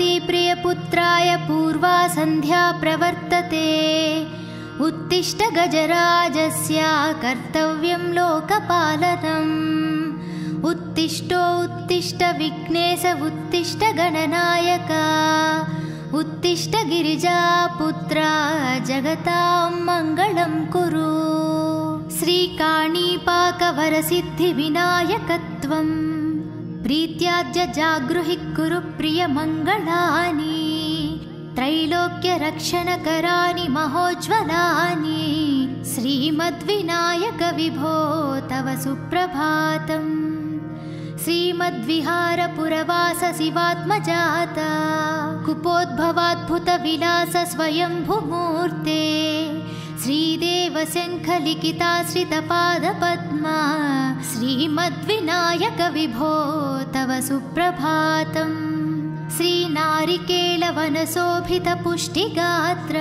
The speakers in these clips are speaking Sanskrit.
प्रियपुत्राय पूर्वा सन्ध्या प्रवर्तते। उत्तिष्ठ गजराजस्य कर्तव्यं लोकपालनम्। उत्तिष्ठो उत्तिष्ठ विघ्नेश उत्तिष्ठ गणनायक। उत्तिष्ठ गिरिजापुत्रा जगतां मङ्गलं कुरु। श्रीकाणीपाकवरसिद्धिविनायकत्वं प्रीत्याद्य जागृहि कुरु प्रियमङ्गलानि। त्रैलोक्यरक्षणकराणि महोज्ज्वलानि। श्रीमद्विनायक विभो तव सुप्रभातम्। श्रीमद्विहारपुरवास शिवात्मजाता कुपोद्भवाद्भुतविलास स्वयंभुमूर्ते। श्रीदेव शङ्खलिखिताश्रितपादपद्मा श्रीमद्विनायक विभो तव सुप्रभातम्। श्रीनारिकेलवनशोभितपुष्टिगात्र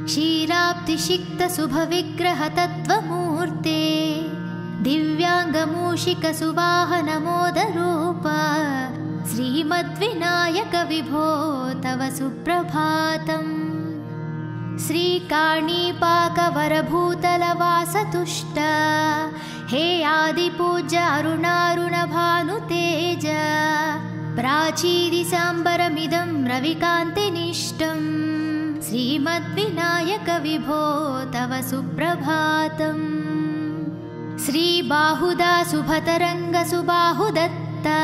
क्षीराब्धिसिक्तशुभविग्रह तत्त्वमूर्ते। दिव्याङ्गमूषिकसुवाहनमोदरूप श्रीमद्विनायक विभो तव सुप्रभातम्। श्रीकाणीपाकवरभूतलवासतुष्ट हे आदिपूज्य अरुणारुणभानुतेज। प्राचीदिसाम्बरमिदं रविकान्तिनिष्टं श्रीमद्विनायक विभो तव सुप्रभातम्। श्रीबाहुदा शुभतरङ्गसुबाहुदत्ता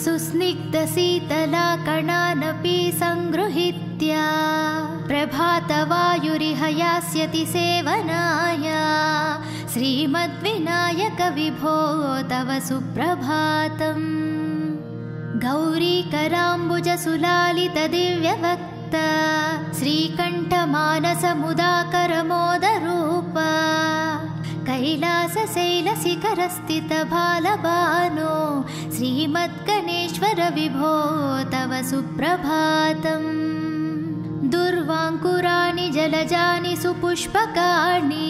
सुस्निग्धशीतला कणानपि सङ्गृहीत्य। प्रभातवायुरिह यास्यति सेवनाय श्रीमद्विनायक विभो तव सुप्रभातम्। गौरीकराम्बुजसुलालितदिव्यवक्त श्रीकण्ठमानसमुदाकरमोदरूप। कैलासशैलशिखरस्थितबालबानो श्रीमद्गणेश्वर विभो तव सुप्रभातम्। दुर्वाङ्कुराणि जलजानि सुपुष्पकाणि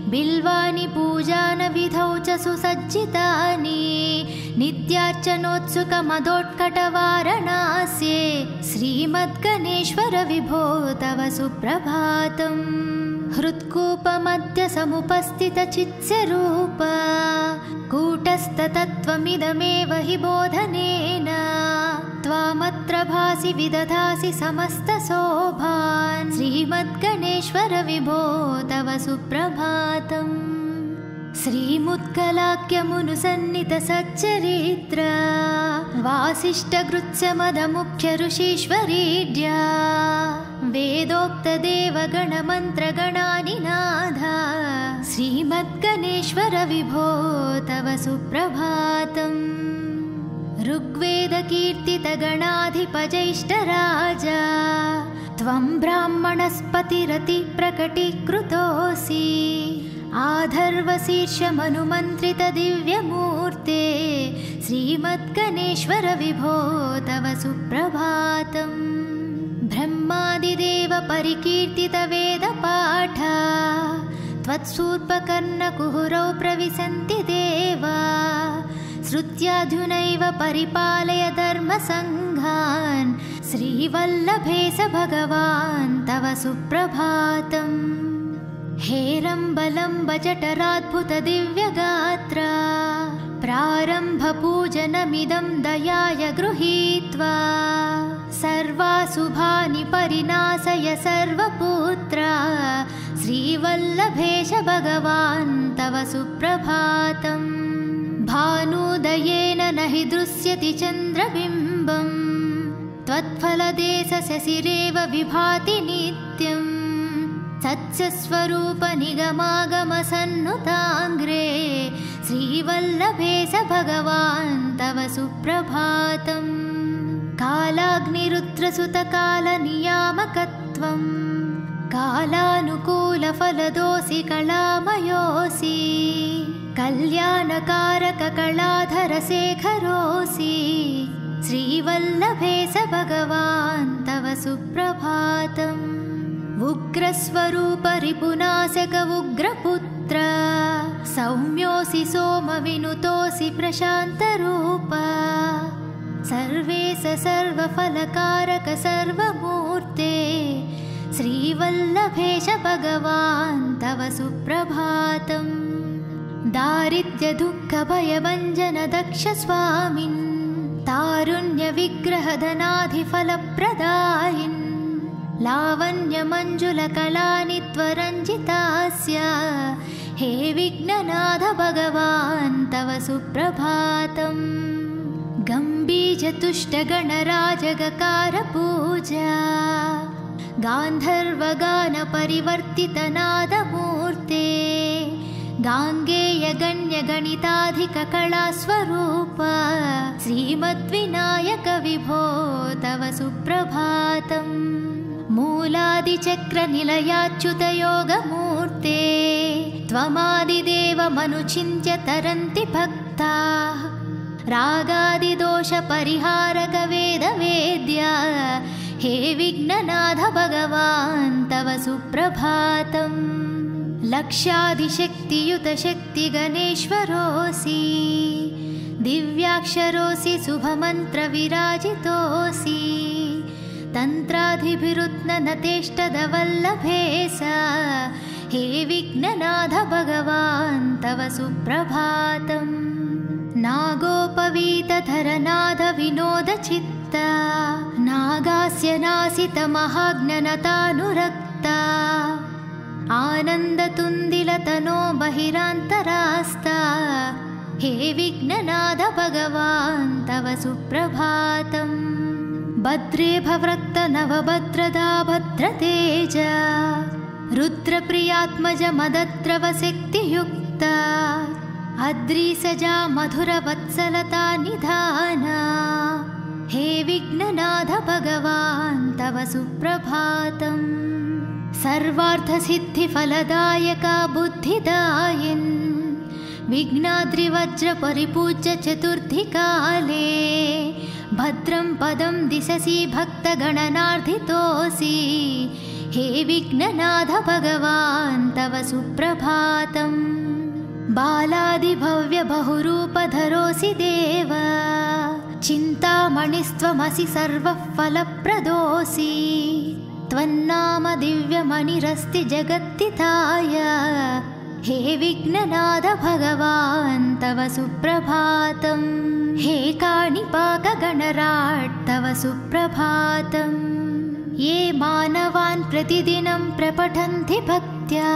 बिल्वानि पूजानविधौ च सुसज्जितानि। नित्यार्चनोत्सुकमदोत्कटवारणास्ये श्रीमद्गणेश्वर विभो तव सुप्रभातम्। हृत्कूपमध्य समुपस्थितचित्स्वरूप कूटस्थतत्त्वमिदमेव हि बोधनेन। त्वामत्र भासि विदधासि समस्तशोभान् श्रीमद्गणेश्वर विभो तव सुप्रभातम्। श्रीमुत्कलाख्यमुनुसन्निधसच्चरित्र वासिष्ठगृत्समदमुख्य ऋषीश्वरीड्या। वेदोक्तदेवगणमन्त्रगणानिनाद श्रीमद्गणेश्वर विभो तव सुप्रभातम्। ऋग्वेदकीर्तितगणाधिपजैष्ठराजा त्वं ब्राह्मणस्पतिरतिप्रकटीकृतोऽसि। आधर्वशीर्षमनुमन्त्रितदिव्यमूर्ते श्रीमद्गणेश्वर विभो तव सुप्रभातम्। ब्रह्मादिदेव परिकीर्तितवेदपाठ त्वत्सूर्पकर्णकुहरौ प्रविशन्ति देवा। श्रुत्याधुनैव परिपालय धर्मसङ्घान् श्रीवल्लभेश भगवान् तव सुप्रभातम्। हेरम्बलम्ब जठराद्भुतदिव्यगात्र प्रारम्भपूजनमिदं दयाय गृहीत्वा। सर्वाशुभानि परिनाशय सर्वपुत्र श्रीवल्लभेश भगवान् तव सुप्रभातम्। भानुदयेन न हि दृश्यति चन्द्रबिम्बम् त्वत्फलदेशशशिरेव विभाति नित्यम्। सत्स्वरूपनिगमागमसन्नुताङ्ग्रे श्रीवल्लभेश भगवान् तव सुप्रभातम्। कालाग्निरुद्रसुतकालनियामकत्वं कालानुकूलफलदोऽसि कलामयोऽसि। कल्याणकारककलाधरशेखरोऽसि श्रीवल्लभेश भगवान् तव सुप्रभातम्। उग्रस्वरूप रिपुनाशक उग्रपुत्र सौम्योऽसि सोमविनुतोऽसि प्रशान्तरूप। सर्वेश सर्वफलकारक सर्वमूर्ते श्रीवल्लभेश भगवान् तव सुप्रभातम्। दारिद्र्यदुःखभयभञ्जन दक्ष स्वामिन् तारुण्यविग्रहधनाधिफलप्रदायिन् लावण्यमञ्जुलकलानि त्वरञ्जितास्य हे विघ्ननाथ भगवान् तव सुप्रभातम्। गम्भीरतुष्टगणराजगकार पूजा गान्धर्वगानपरिवर्तितनादमूर्ते गाङ्गेयगण्यगणिताधिककलास्वरूप श्रीमद्विनायक विभो तव सुप्रभातम्। मूलादिचक्रनिलयाच्युतयोगमूर्ते त्वमादिदेवमनुचिन्त्य तरन्ति भक्ताः रागादिदोषपरिहारक वेदवेद्या हे विघ्ननाथ भगवान् तव सुप्रभातम्। लक्षादिशक्तियुत शक्तिगणेश्वरोऽसि दिव्याक्षरोऽसि शुभमन्त्रविराजितोऽसि तन्त्राधिभिरुत्ननतेष्टदवल्लभेश हे विघ्ननाथ भगवान् तव सुप्रभातम्। नागोपवीतधरनाद विनोदचित्ता नागास्य नासितमहाज्ञनतानुरक्ता आनन्दतुन्दिलतनो बहिरान्तरास्ता हे विघ्ननाथ भगवान् तव सुप्रभातम्। भद्रे भवृक्त नवभद्रदा भद्रतेज रुद्रप्रियात्मज मदद्रव शक्तियुक्ता अद्रीसजा मधुरवत्सलता निधाना हे विघ्ननाथ भगवान् तव सुप्रभातम्। सर्वार्थसिद्धिफलदायका बुद्धिदायिन् विघ्नाद्रिवज्रपरिपूज्य चतुर्थिकाले भद्रं पदं दिशसि भक्तगणनार्धितोऽसि हे विघ्ननाथ भगवान् तव सुप्रभातम्। बालादिभव्यबहुरूपधरोऽसि देव चिन्तामणिस्त्वमसि सर्वः फलप्रदोऽसि त्वन्नाम दिव्यमणिरस्ति जगत्तिताय हे विघ्ननाथ भगवान् तव सुप्रभातम्। हे काणिपाकगणराट् तव सुप्रभातम्। ये मानवान् प्रतिदिनं प्रपठन्ति भक्त्या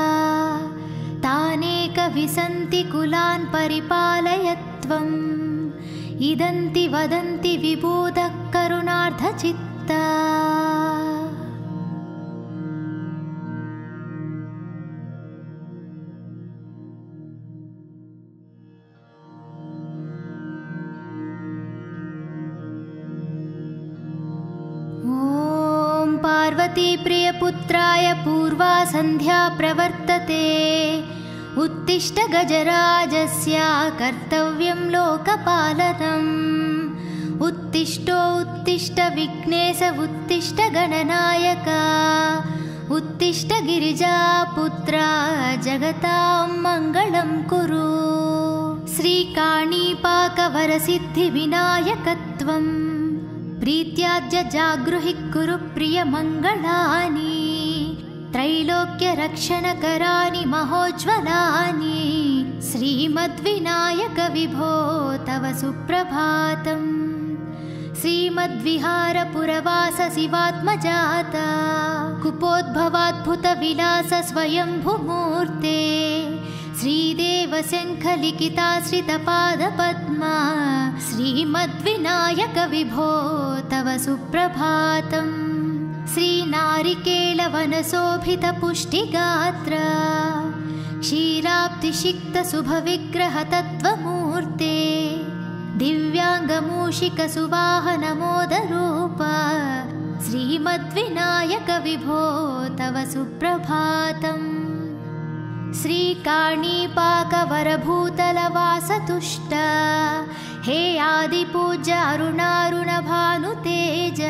तानेकविसन्ति कुलान् परिपालय त्वम् इदन्ति वदन्ति विबोधः करुणार्धचित्ता। ॐ पार्वती प्रियपुत्राय पूर्वा सन्ध्या प्रवर्तते उत्तिष्ठ गजराजस्य कर्तव्यं लोकपालनम्। उत्तिष्ठो उत्तिष्ठ विघ्नेश उत्तिष्ठ गणनायक उत्तिष्ठ गिरिजापुत्रा जगतां मङ्गलं कुरु। श्रीकाणीपाकवरसिद्धिविनायकत्वम् प्रीत्याद्य जागृहि कुरु प्रियमङ्गलानि त्रैलोक्यरक्षणकराणि महोज्ज्वलानि श्रीमद्विनायक विभो तव सुप्रभातम्। श्रीमद्विहारपुरवास शिवात्मजाता कुपोद्भवाद्भुतविलास स्वयंभुमूर्ते श्रीदेवशङ्खलिखिताश्रितपादपद्मा श्रीमद्विनायक विभो तव सुप्रभातम्। श्रीनारिकेलवनशोभितपुष्टिगात्र क्षीराब्धिषिक्तशुभविग्रहतत्त्वमूर्ते दिव्याङ्गमूषिकसुवाहनमोदरूप श्रीमद्विनायक विभो तव सुप्रभातम्। श्रीकाणीपाकवरभूतलवासतुष्ट हे आदिपूज्य अरुणारुणभानुतेज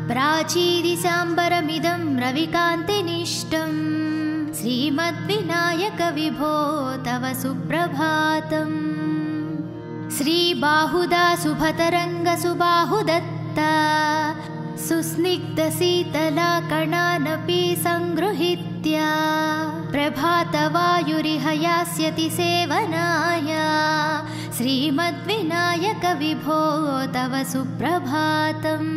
प्राचीदिसाम्बरमिदं रविकान्तिनिष्टम् श्रीमद्विनायक विभो तव सुप्रभातम्। श्रीबाहुदा सुभतरङ्गसुबाहुदत्ता सुस्निग्धशीतलाकणानपि सङ्गृहीत्य प्रभातवायुरिह यास्यति सेवनाय श्रीमद्विनायकविभो तव सुप्रभातम्।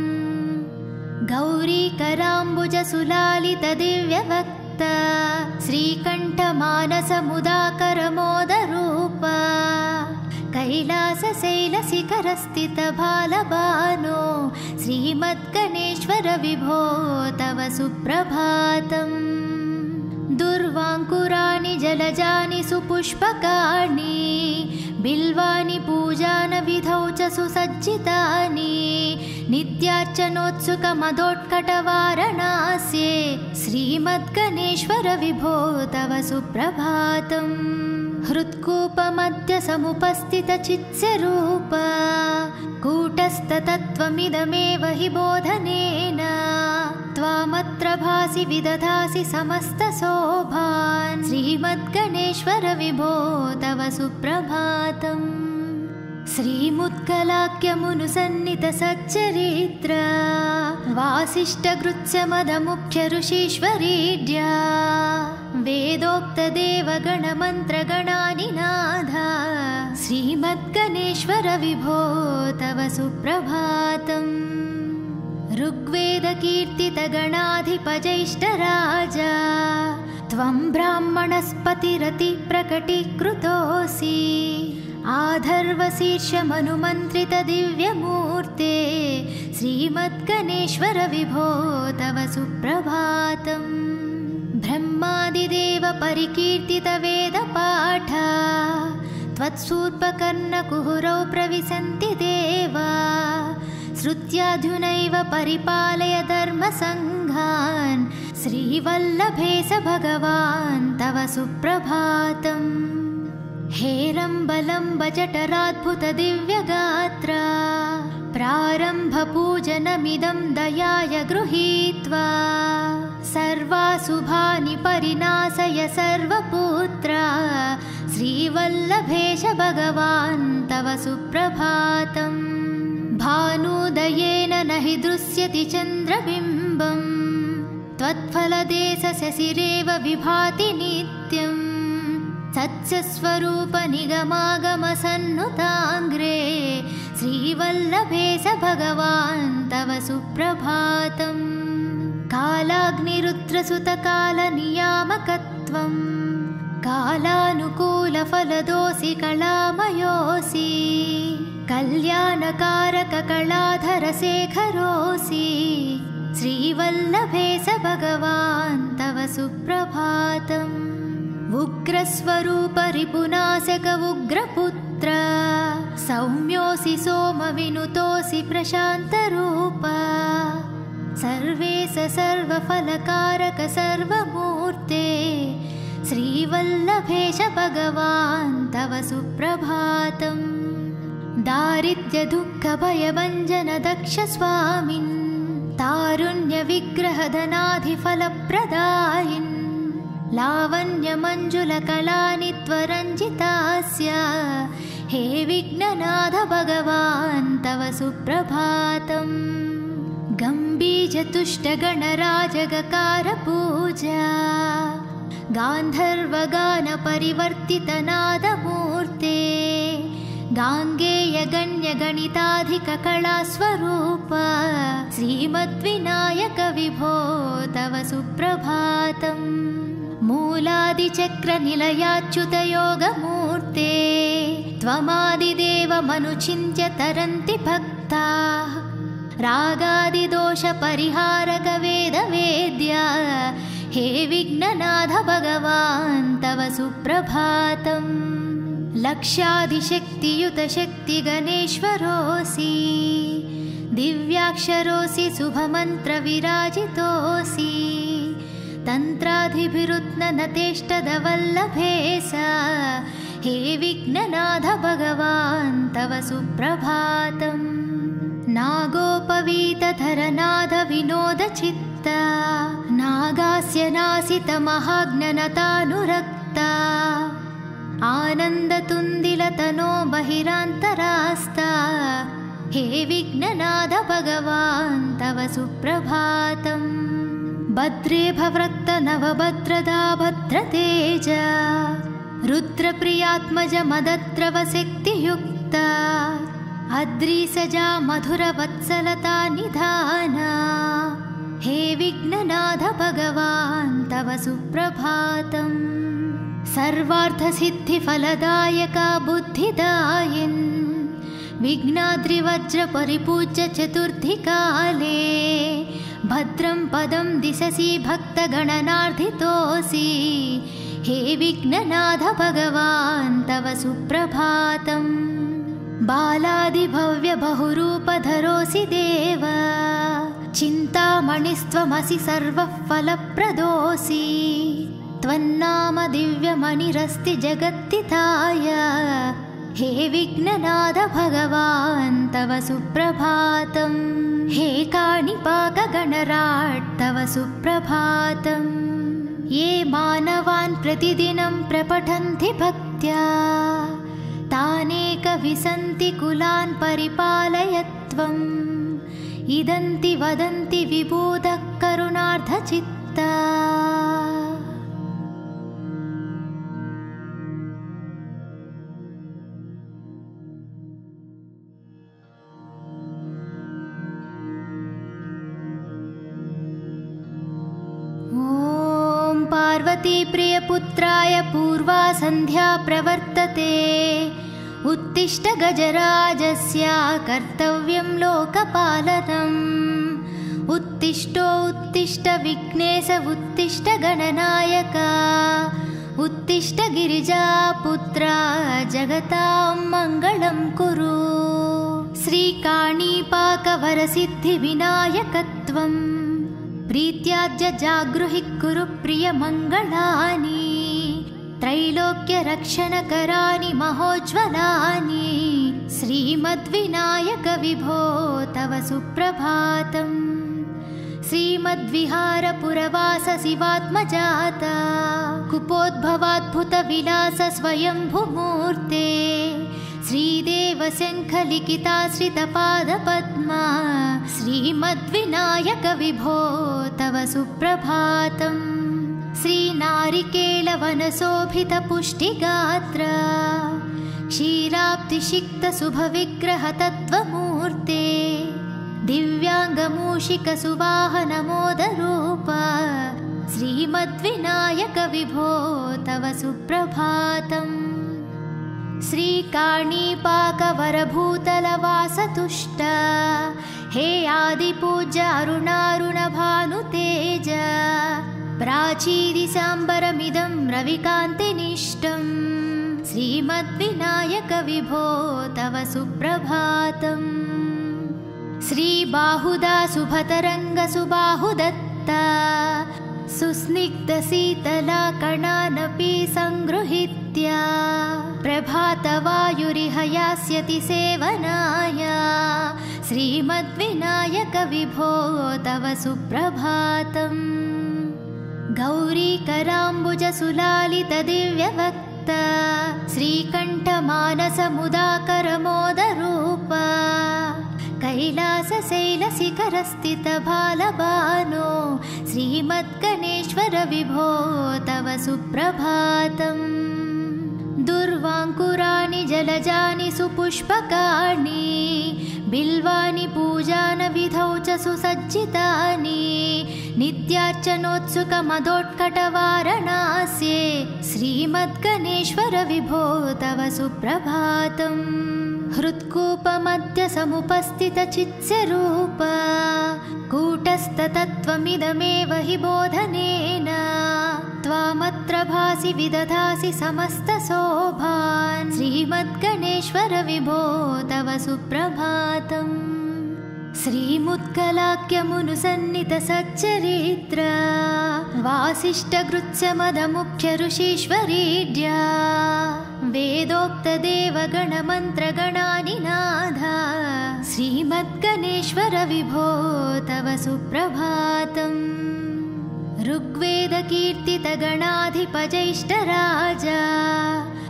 गौरीकराम्बुजसुलालितदिव्यवक्त श्रीकण्ठमानसमुदाकरमोदरूप कैलासशैलशिखरस्थितबालबानो श्रीमद्गणेश्वर विभो तव सुप्रभातम्। दुर्वाङ्कुराणि जलजानि सुपुष्पकाणि बिल्वानि पूजानविधौ च सुसज्जितानि नित्यार्चनोत्सुकमदोत्कटवारणास्ये श्रीमद्गणेश्वर विभो तव सुप्रभातम्। हृत्कूपमध्य समुपस्थितचित्स्वरूप कूटस्थतत्त्वमिदमेव हि बोधनेन त्वामत्र भासि विदधासि समस्तशोभान् श्रीमद्गणेश्वर विभो तव सुप्रभातम्। श्रीमुत्कलाख्यमुनुसन्नितसच्चरित्र वासिष्ठगृत्स्यमदमुख्य ऋषीश्वरीड्या वेदोक्तदेवगणमन्त्रगणानिनाद श्रीमद्गणेश्वर विभो तव सुप्रभातम्। ऋग्वेदकीर्तितगणाधिपजैष्ठराजा त्वं ब्राह्मणस्पतिरतिप्रकटीकृतोऽसि आधर्वशीर्षमनुमन्त्रितदिव्यमूर्ते श्रीमद्गणेश्वर विभो तव सुप्रभातम्। ब्रह्मादिदेव परिकीर्तितवेदपाठ त्वत्सूर्पकर्णकुहुरौ प्रविशन्ति देवा श्रुत्याधुनैव परिपालय धर्मसङ्घान् श्रीवल्लभेश भगवान् तव सुप्रभातम्। हेरम्बलम्ब जठराद्भुतदिव्यगात्र प्रारम्भपूजनमिदं दयाय गृहीत्वा सर्वाशुभानि परिनाशय सर्वपुत्र श्रीवल्लभेश भगवान् तव सुप्रभातम्। भानुदयेन न हि दृश्यति चन्द्रबिम्बम् त्वत्फलदेशशशिरेव विभाति नित्यम् सत्स्वरूप निगमागमसन्नुताङ्ग्रे श्रीवल्लभेश भगवान् तव सुप्रभातम्। कालाग्निरुद्रसुतकालनियामकत्वं कालानुकूलफलदोऽसि कलामयोऽसि कल्याणकारककलाधरशेखरोऽसि श्रीवल्लभेश भगवान् तव सुप्रभातम्। उग्रस्वरूप रिपुनाशक उग्रपुत्र सौम्योऽसि सोमविनुतोऽसि प्रशान्तरूप सर्वेश सर्वफलकारक सर्वमूर्ते श्रीवल्लभेश भगवान् तव सुप्रभातम्। दारिद्र्यदुःखभयभञ्जन दक्ष स्वामिन् तारुण्यविग्रहधनाधिफलप्रदायिन् लावण्यमञ्जुलकलानि त्वरञ्जितास्य हे विघ्ननाथ भगवान् तव सुप्रभातम्। गम्भीरतुष्टगणराजगकारपूजा गान्धर्वगानपरिवर्तितनादमूर्ते गाङ्गेयगण्यगणिताधिककलास्वरूप श्रीमद्विनायक विभो तव सुप्रभातम्। मूलादिचक्रनिलयाच्युतयोगमूर्ते त्वमादिदेवमनुचिन्त्य तरन्ति भक्ताः रागादिदोषपरिहारक वेदवेद्या हे विघ्ननाथ भगवान् तव सुप्रभातम्। लक्षादिशक्तियुतशक्तिगणेश्वरोऽसि दिव्याक्षरोऽसि शुभमन्त्रविराजितोऽसि तन्त्राधिभिरुत्ननतेष्टदवल्लभेश हे विघ्ननाथ भगवान् तव सुप्रभातम्। नागोपवीतधरनाद विनोदचित्ता नागास्य नासितमहाज्ञनतानुरक्ता आनन्दतुन्दिलतनो बहिरान्तरास्ता हे विघ्ननाथ भगवान् तव सुप्रभातम् भद्रे भवृक्त नवभद्रदा भद्रतेज रुद्रप्रियात्मज मदद्रवशक्तियुक्ता अद्रिसजा मधुरवत्सलता निधाना हे विघ्ननाथ भगवान् तव सुप्रभातम् सर्वार्थसिद्धिफलदायका बुद्धिदायिन् विघ्नाद्रिवज्र परिपूज्य चतुर्थिकाले भद्रं पदं दिशसि भक्तगणनार्थितोऽसि हे विघ्ननाथ भगवान् तव सुप्रभातम् बालादिभव्य बहुरूपधरोऽसि देव चिन्तामणिस्त्वमसि सर्वः फलप्रदोऽसि त्वन्नाम दिव्यमणिरस्ति जगत्तिताय हे विघ्ननाथ भगवान् तव सुप्रभातम् हे काणिपाकगणराट् तव सुप्रभातम् ये मानवान् प्रतिदिनं प्रपठन्ति भक्त्या तानेकविसन्ति कुलान् परिपालय त्वम् इदन्ति वदन्ति विबुधः करुणार्धचित्ता पार्वती प्रियपुत्राय पूर्वा संध्या प्रवर्तते उत्तिष्ठ गजराजस्य कर्तव्यं लोकपालनम् उत्तिष्ठो उत्तिष्ठ विघ्नेश उत्तिष्ठ गणनायक उत्तिष्ठ गिरिजापुत्रा जगतां मङ्गलं कुरु श्रीकाणीपाकवरसिद्धिविनायकत्वम् प्रीत्याद्य जागृहि कुरु प्रियमङ्गलानि त्रैलोक्यरक्षणकराणि महोज्ज्वलानि श्रीमद्विनायक विभो तव सुप्रभातम् श्रीमद्विहारपुरवास शिवात्मजाता कुपोद्भवाद्भुतविलास स्वयंभुमूर्ते श्रीदेव शङ्खलिखिताश्रितपादपद्मा श्रीमद्विनायक विभो तव सुप्रभातम् श्रीनारिकेलवनशोभितपुष्टिगात्र क्षीराब्धिसिक्तशुभविग्रह तत्त्वमूर्ते दिव्याङ्गमूषिकसुवाहनमोदरूप श्रीमद्विनायक विभो तव सुप्रभातम् श्रीकाणीपाकवरभूतलवासतुष्ट हे आदिपूज्य अरुणारुणभानुतेज प्राचीदिशाम्बरमिदं रविकान्तिनिष्टम् श्रीमद्विनायक विभो तव सुप्रभातम् श्रीबाहुदा शुभतरङ्गसुबाहुदत्ता सुस्निग्धशीतला कणानपि सङ्गृहीत्य प्रभातवायुरिह यास्यति सेवनाय श्रीमद्विनायक विभो तव सुप्रभातम् गौरीकराम्बुजसुलालितदिव्यवक्त श्रीकण्ठमानसमुदाकरमोदरूप कैलासशैलशिखरस्थितबालबानो श्रीमद्गणेश्वर विभो तव सुप्रभातम् दुर्वाङ्कुराणि जलजानि सुपुष्पकाणि बिल्वानि पूजानविधौ च सुसज्जितानि नित्यार्चनोत्सुकमदोत्कटवारणास्ये श्रीमद्गणेश्वर विभो तव सुप्रभातम् हृत्कूपमध्य समुपस्थितचित्स्वरूप कूटस्थतत्त्वमिदमेव हि बोधनेन त्वामत्र भासि विदधासि समस्तशोभान् श्रीमद्गणेश्वर विभो तव सुप्रभातम् श्रीमुत्कलाख्यमुनुसन्नितसच्चरित्र वासिष्ठगृत्समदमुख्य ऋषीश्वरीड्या वेदोक्तदेवगणमन्त्रगणानिनाद श्रीमद्गणेश्वर विभो तव सुप्रभातम् ऋग्वेदकीर्तितगणाधिपजैष्ठराजा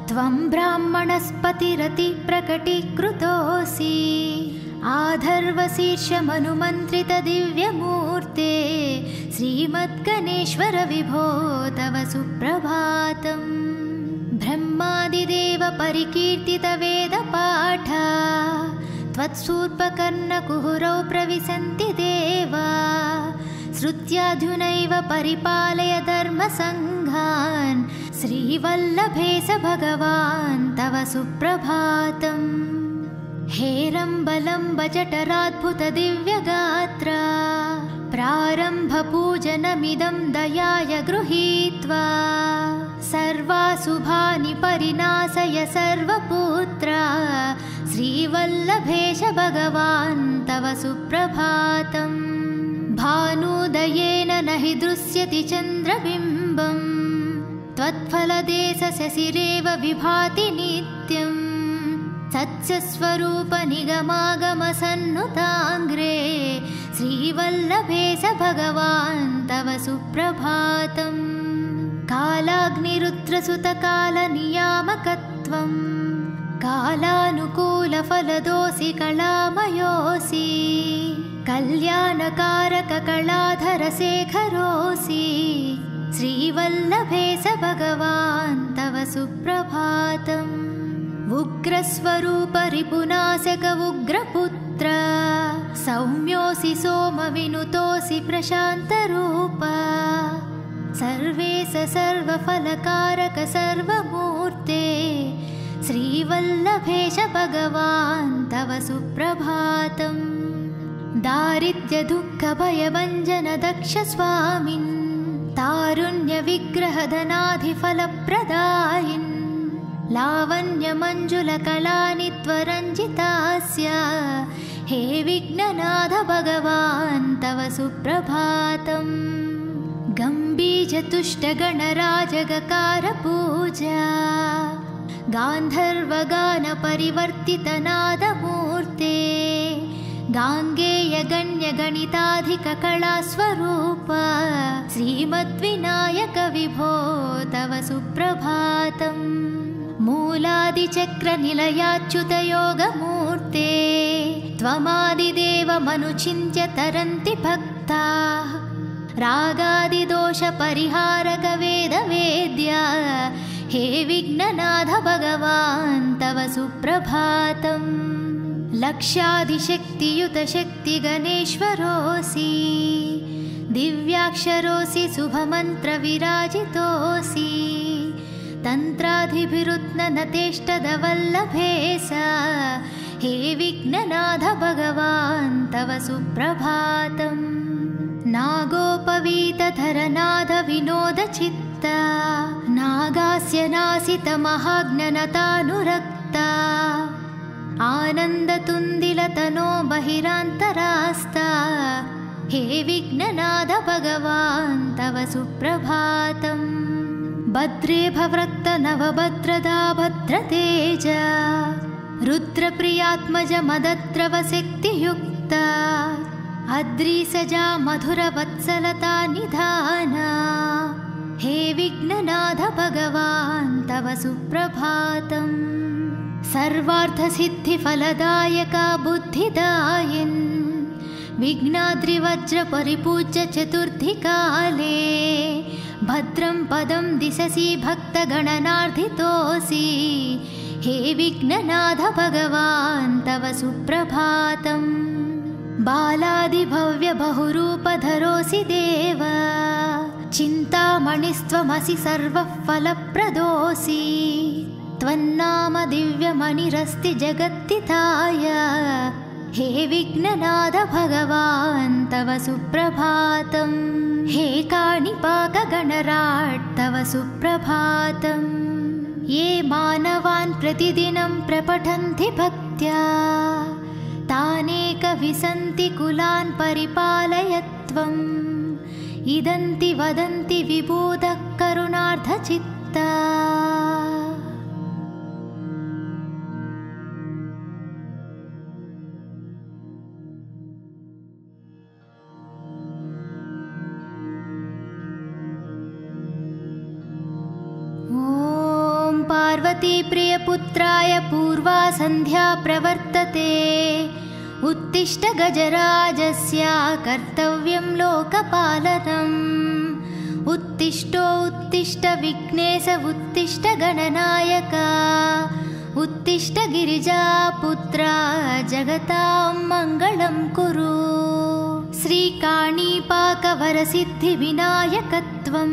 त्वं ब्राह्मणस्पतिरति प्रकटीकृतोऽसि आधर्वशीर्षमनुमन्त्रित दिव्यमूर्ते श्रीमद्गणेश्वर विभो तव सुप्रभातम् ब्रह्मादिदेव परिकीर्तित वेदपाठा त्वत्सूर्पकर्णकुहरौ प्रविशन्ति देवा श्रुत्याधुनैव परिपालय धर्मसङ्घान् श्रीवल्लभेश भगवान् तव सुप्रभातम् हेरम्बलम्ब जठराद्भुत दिव्यगात्रा प्रारम्भपूजनमिदं दयाय गृहीत्वा सर्वाशुभानि परिनाशय सर्वपुत्रा श्रीवल्लभेश भगवान् तव सुप्रभातम् भानुदयेन न हि दृश्यति चन्द्रबिम्बम् त्वत्फलदेशशशिरेव विभाति नित्यम् सत्स्वरूप निगमागमसन्नुताङ्ग्रे श्रीवल्लभेश भगवान् तव सुप्रभातम् कालाग्निरुद्रसुतकालनियामकत्वम् कालानुकूलफलदोऽसि कलामयोऽसि कल्याणकारककलाधरशेखरोऽसि श्रीवल्लभेश भगवान् तव सुप्रभातम् उग्रस्वरूप रिपुनाशक उग्रपुत्र सौम्योऽसि सोमविनुतोऽसि प्रशान्तरूप सर्वेश सर्वफलकारक सर्वमूर्ते श्रीवल्लभेश भगवान् तव सुप्रभातम् दारिद्र्य दुःख भयभञ्जन दक्ष स्वामिन् तारुण्य विग्रह धनाधिफलप्रदायिन् लावण्य मंजुल कलानि त्वरञ्जितास्य हे विघ्ननाथ भगवान् तव सुप्रभातम् गम्भीरतुष्ट गणराजगकार पूजा गान्धर्वगान परिवर्तित नादमूर्ते गाङ्गेय गण्य गणिताधिक कलास्वरूप श्रीमद्विनायक विभो तव सुप्रभातम् मूलादिचक्र निलयाच्युत योगमूर्ते त्वमादिदेवमनुचिन्त्य तरन्ति भक्ताः रागादिदोष परिहारक वेदवेद्या हे विघ्ननाथ भगवान् तव सुप्रभातम् लक्षाधिशक्तियुत शक्ति गणेश्वरोऽसि दिव्याक्षरोऽसि शुभमन्त्र विराजितोऽसि तन्त्राधिभिरुत्नतेष्टदवल्लभेश हे विघ्ननाथ भगवान् तव सुप्रभातम् नागोपवीतधरनाद विनोद चित्ता नागास्य नासित महाज्ञनतानुरक्ता आनन्दतुन्दिलतनो बहिरान्तरास्ता हे विघ्ननाथ भगवान् तव सुप्रभातम् भद्रे भवृक्त नवभद्रदा भद्रतेज रुद्रप्रियात्मज मदद्रव शक्तियुक्ता अद्रिसजा मधुरवत्सलता निधाना हे विघ्ननाथ भगवान् तव सुप्रभातम् सर्वार्थसिद्धिफलदायका बुद्धिदायिन् विघ्नाद्रिवज्र परिपूज्य चतुर्थीकाले भद्रं पदं दिशसि भक्तगणनार्धितोऽसि हे विघ्ननाथ भगवान् तव सुप्रभातम् बालादिभव्य बहुरूपधरोऽसि देव चिन्तामणिस्त्वमसि सर्वफलप्रदोऽसि त्वन्नाम दिव्यमणिरस्ति जगत्तिताय हे विघ्ननाथ भगवान् तव सुप्रभातम् हे काणिपाकगणराट् तव सुप्रभातम् ये मानवान् प्रतिदिनं प्रपठन्ति भक्त्या तानेकविसन्ति कुलान् परिपालय त्वम् इदन्ति वदन्ति विबोधः करुणार्धचित्ता प्रजापति प्रियपुत्राय पूर्वा सन्ध्या प्रवर्तते उत्तिष्ठ गजराजस्य कर्तव्यं लोकपालनम् उत्तिष्ठो उत्तिष्ठ विघ्नेश उत्तिष्ठ गणनायक उत्तिष्ठ गिरिजापुत्रा जगतां मङ्गलं कुरु। श्रीकाणीपाकवरसिद्धिविनायकत्वं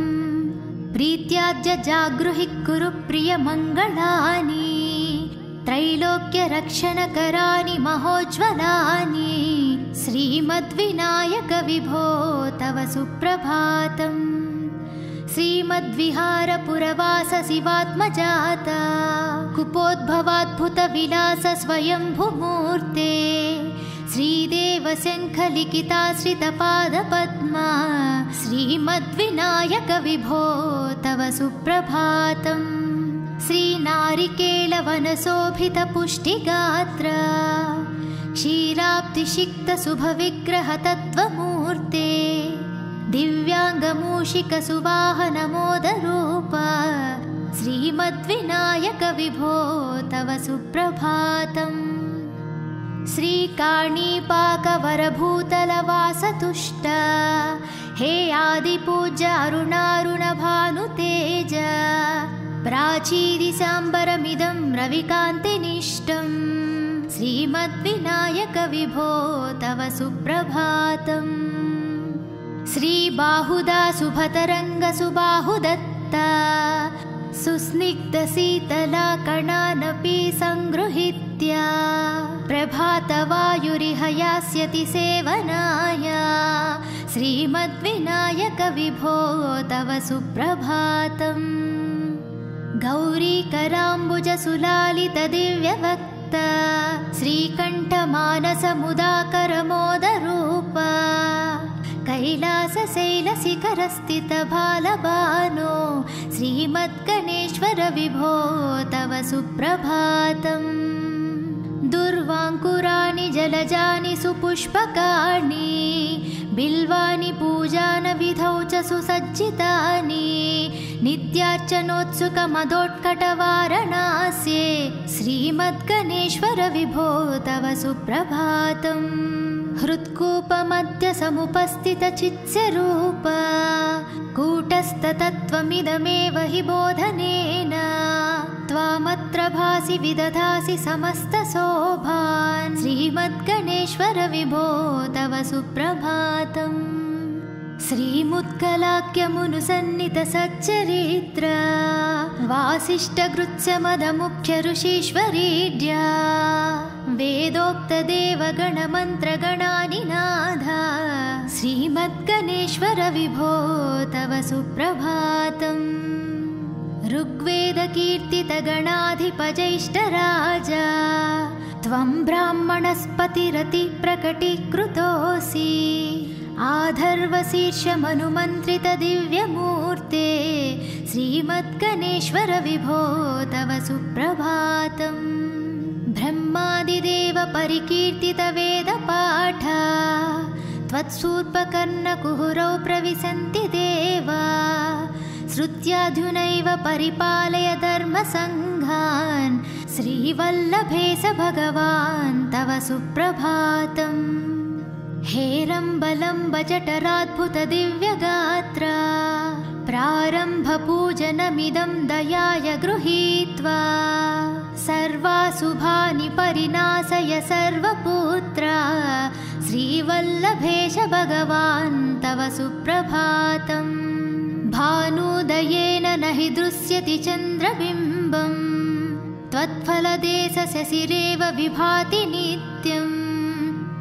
प्रीत्याद्य जागृहि कुरु प्रियमङ्गलानि त्रैलोक्यरक्षणकराणि महोज्ज्वलानि श्रीमद्विनायक विभो तव सुप्रभातम्। श्रीमद्विहारपुरवास शिवात्मजाता कुपोद्भवाद्भुतविलास स्वयंभुमूर्ते श्रीदेवशङ्खलिखिताश्रितपादपद्मा श्रीमद्विनायक विभो तव सुप्रभातम्। श्रीनारिकेलवनशोभितपुष्टिगात्र क्षीराब्धिषिक्तशुभविग्रहतत्त्वमूर्ते दिव्याङ्गमूषिकसुवाहनमोदरूप श्रीमद्विनायक विभो तव सुप्रभातम्। श्रीकाणीपाकवरभूतलवासतुष्ट हे आदिपूज्य अरुणारुणभानुतेज प्राचीदिशाम्बरमिदं रविकान्तिनिष्टं श्रीमद्विनायक विभो तव सुप्रभातम्। श्रीबाहुदा शुभतरङ्गसुबाहुदत्ता सुस्निग्धशीतला कणानपि सङ्गृहीत्य प्रभातवायुरिह यास्यति सेवनाय श्रीमद्विनायक विभो तव सुप्रभातम्। गौरीकराम्बुजसुलालितदिव्यवक्ता श्रीकण्ठमानसमुदाकरमोदरूप कैलासशैलशिखरस्थितबालबानो श्रीमद्गणेश्वर विभो तव सुप्रभातम्। दुर्वाङ्कुराणि जलजानि सुपुष्पकाणि बिल्वानि पूजानविधौ च सुसज्जितानि नित्यार्चनोत्सुकमदोत्कटवारणास्ये श्रीमद्गणेश्वर विभो तव सुप्रभातम्। हृत्कूपमध्य समुपस्थितचित्स्यरूप कूटस्थतत्त्वमिदमेव हि बोधनेन त्वामत्र भासि विदधासि समस्तशोभान् श्रीमद्गणेश्वर विभो तव सुप्रभातम्। श्रीमुत्कलाख्यमुनुसन्नितसच्चरित्र वासिष्ठगृत्स्यमदमुख्य ऋषीश्वरीड्या वेदोक्तदेवगणमन्त्रगणानिनाद श्रीमद्गणेश्वर विभो तव सुप्रभातम्। ऋग्वेदकीर्तितगणाधिपजैष्ठराजा त्वं ब्राह्मणस्पतिरतिप्रकटीकृतोऽसि आधर्वशीर्षमनुमन्त्रितदिव्यमूर्ते श्रीमद्गणेश्वर विभो तव सुप्रभातम्। ब्रह्मादिदेव परिकीर्तितवेदपाठ त्वत्सूर्पकर्णकुहुरौ प्रविशन्ति देवा श्रुत्याधुनैव परिपालय धर्मसङ्घान् श्रीवल्लभेश भगवान् तव सुप्रभातम्। हेरम्बलम्बजठराद्भुतदिव्यगात्र प्रारम्भपूजनमिदं दयाय गृहीत्वा सर्वाशुभानि परिनाशय सर्वपुत्र श्रीवल्लभेश भगवान् तव सुप्रभातम्। भानुदयेन न हि दृश्यति चन्द्रबिम्बम् त्वत्फलदेशशशिरेव विभाति नित्यम्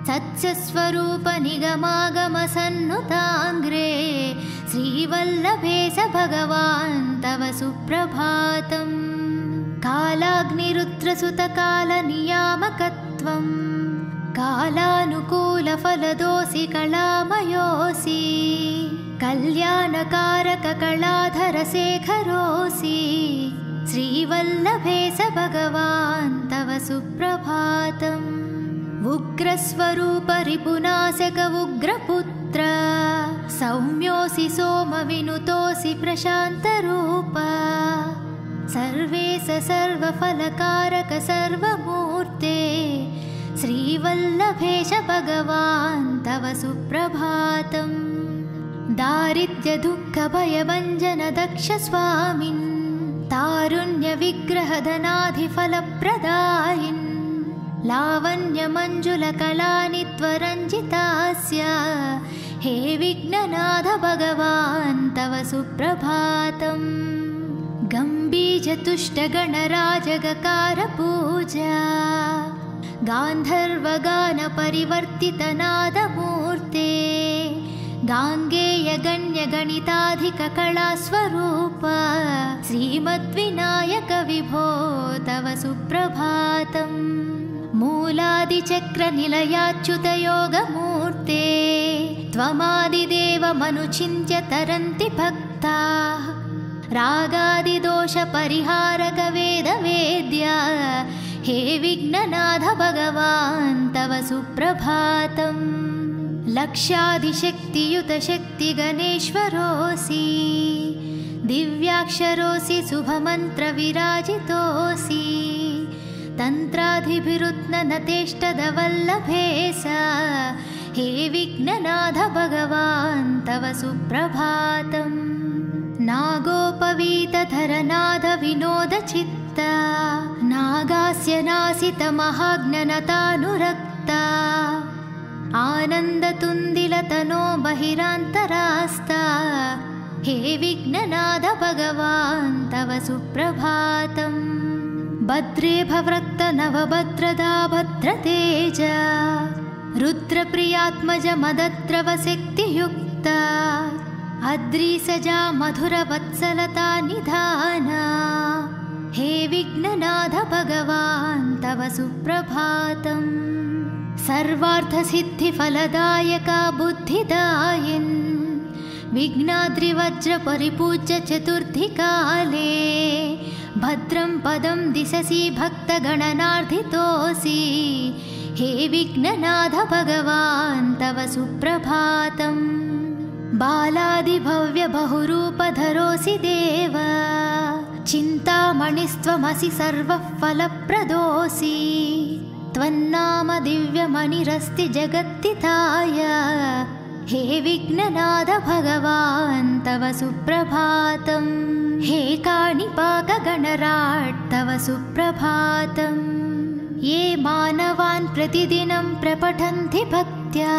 सत्स्वरूप निगमागमसन्नुताङ्ग्रे श्रीवल्लभेश भगवान् तव सुप्रभातम्। कालाग्निरुद्रसुतकालनियामकत्वं कालानुकूलफलदोषि कलामयोऽसि कल्याणकारककलाधरशेखरोऽसि श्रीवल्लभेश भगवान् तव सुप्रभातम्। उग्रस्वरूप रिपुनाशक उग्रपुत्र सौम्योऽसि सोमविनुतोऽसि प्रशान्तरूप सर्वेश सर्वफलकारक सर्वमूर्ते श्रीवल्लभेश भगवान् तव सुप्रभातम्। दारिद्र्यदुःखभयभञ्जन दक्ष स्वामिन् तारुण्यविग्रहधनाधिफलप्रदायिन् लावण्यमञ्जुलकलानि त्वरञ्जितास्य हे विघ्ननाथ भगवान् तव सुप्रभातम्। गम्भीरतुष्टगणराजगकारपूजा गान्धर्वगानपरिवर्तितनादमूर्ते गाङ्गेयगण्यगणिताधिककलास्वरूप श्रीमद्विनायक विभो तव सुप्रभातम्। मूलादिचक्रनिलयाच्युतयोगमूर्ते त्वमादिदेवमनुचिन्त्य तरन्ति भक्ताः रागादिदोषपरिहारक वेदवेद्या हे विघ्ननाथ भगवान् तव सुप्रभातम्। लक्षाधिशक्तियुत शक्तिगणेश्वरोऽसि दिव्याक्षरोऽसि शुभमन्त्रविराजितोऽसि तन्त्राधिभिरुत्ननतेष्टदवल्लभेश हे विघ्ननाथ भगवान् तव सुप्रभातम्। नागोपवीतधरनाद विनोदचित्ता नागास्य नासितमहाज्ञनतानुरक्ता आनन्दतुन्दिलतनो बहिरान्तरास्ता हे विघ्ननाथ भगवान् तव सुप्रभातम्। भद्रे भवृक्त नवभद्रदा भद्रतेज रुद्रप्रियात्मज मदद्रवशक्तियुक्ता अद्रिसजा मधुरवत्सलता निधाना हे विघ्ननाथ भगवान् तव सुप्रभातम्। सर्वार्थसिद्धिफलदायका बुद्धिदायिन् विघ्नाद्रिवज्रपरिपूज्य चतुर्थिकाले भद्रं पदं दिशसि भक्तगणनार्धितोऽसि हे विघ्ननाथ भगवान् तव सुप्रभातम्। बालादिभव्यबहुरूपधरोऽसि देव चिन्तामणिस्त्वमसि सर्वः फलप्रदोऽसि त्वन्नाम दिव्यमणिरस्ति जगत्तिताय हे विघ्ननाथ भगवान् तव सुप्रभातम्। हे काणिपाकगणराट् तव सुप्रभातम्। ये मानवान् प्रतिदिनं प्रपठन्ति भक्त्या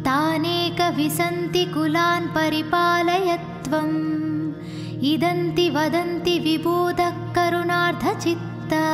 तानेकविसन्ति कुलान् परिपालय त्वम्। इदन्ति वदन्ति विबोधः करुणार्धचित्ता